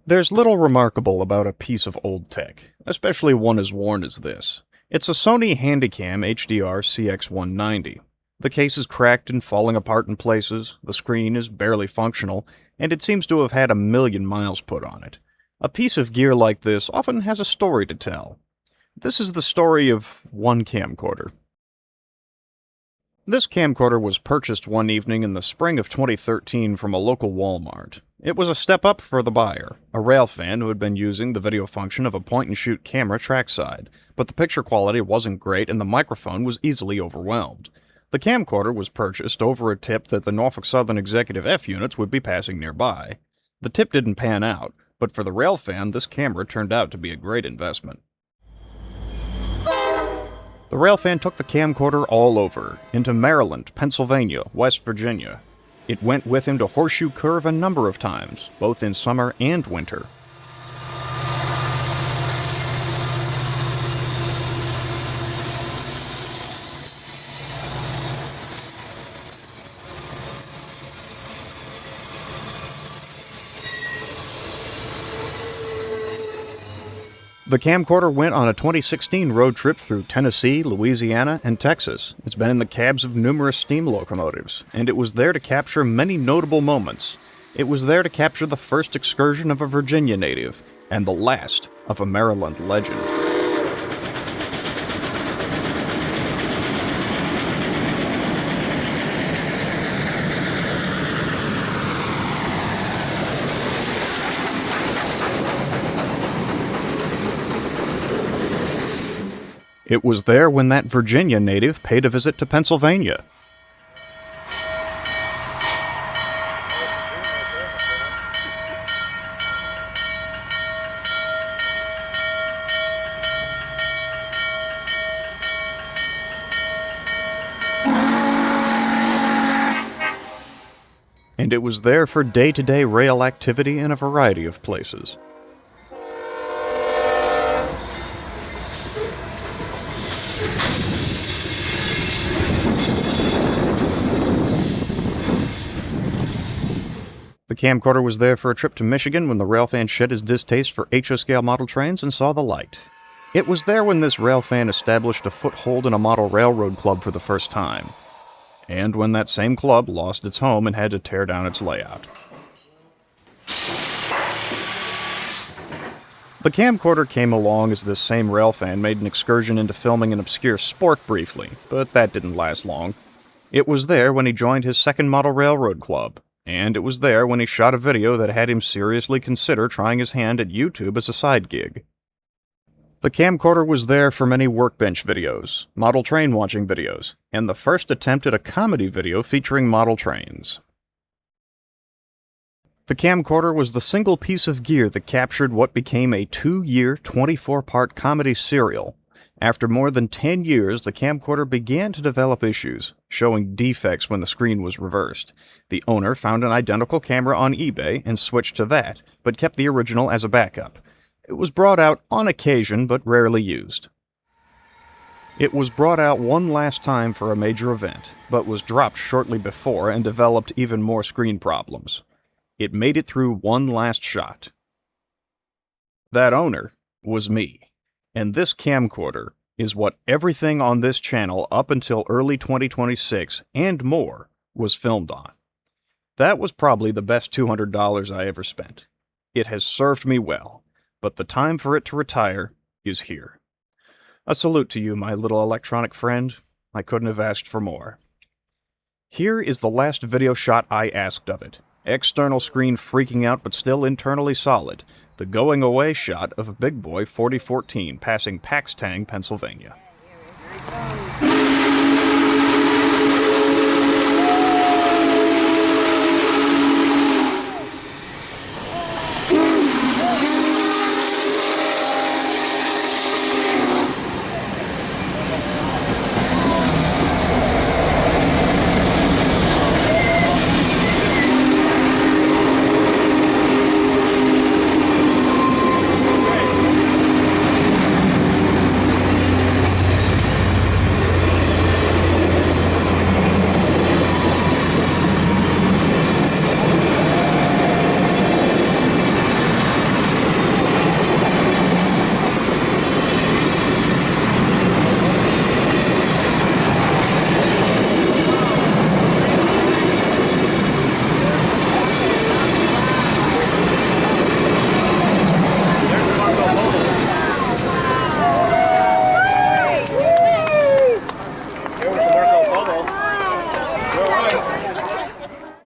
There's little remarkable about a piece of old tech, especially one as worn as this. It's a Sony Handycam HDR CX190. The case is cracked and falling apart in places, the screen is barely functional, and it seems to have had 1,000,000 miles put on it. A piece of gear like this often has a story to tell. This is the story of one camcorder. This camcorder was purchased one evening in the spring of 2013 from a local Walmart. It was a step up for the buyer, a railfan who had been using the video function of a point-and-shoot camera trackside, but the picture quality wasn't great and the microphone was easily overwhelmed. The camcorder was purchased over a tip that the Norfolk Southern Executive F units would be passing nearby. The tip didn't pan out, but for the railfan, this camera turned out to be a great investment. The railfan took the camcorder all over, into Maryland, Pennsylvania, West Virginia. It went with him to Horseshoe Curve a number of times, both in summer and winter. The camcorder went on a 2016 road trip through Tennessee, Louisiana, and Texas. It's been in the cabs of numerous steam locomotives, and it was there to capture many notable moments. It was there to capture the first excursion of a Virginia native, and the last of a Maryland legend. It was there when that Virginia native paid a visit to Pennsylvania. And it was there for day-to-day rail activity in a variety of places. The camcorder was there for a trip to Michigan when the railfan shed his distaste for HO-scale model trains and saw the light. It was there when this railfan established a foothold in a model railroad club for the first time. And when that same club lost its home and had to tear down its layout. The camcorder came along as this same railfan made an excursion into filming an obscure sport briefly, but that didn't last long. It was there when he joined his second model railroad club. And it was there when he shot a video that had him seriously consider trying his hand at YouTube as a side gig. The camcorder was there for many workbench videos, model train watching videos, and the first attempt at a comedy video featuring model trains. The camcorder was the single piece of gear that captured what became a 2-year, 24-part comedy serial. After more than 10 years, the camcorder began to develop issues, showing defects when the screen was reversed. The owner found an identical camera on eBay and switched to that, but kept the original as a backup. It was brought out on occasion, but rarely used. It was brought out one last time for a major event, but was dropped shortly before and developed even more screen problems. It made it through one last shot. That owner was me. And this camcorder is what everything on this channel up until early 2026 and more was filmed on. That was probably the best $200 I ever spent. It has served me well, but the time for it to retire is here. A salute to you, my little electronic friend. I couldn't have asked for more. Here is the last video shot I asked of it. External screen freaking out but still internally solid. The going away shot of Big Boy 4014 passing Paxtang, Pennsylvania. Here he comes.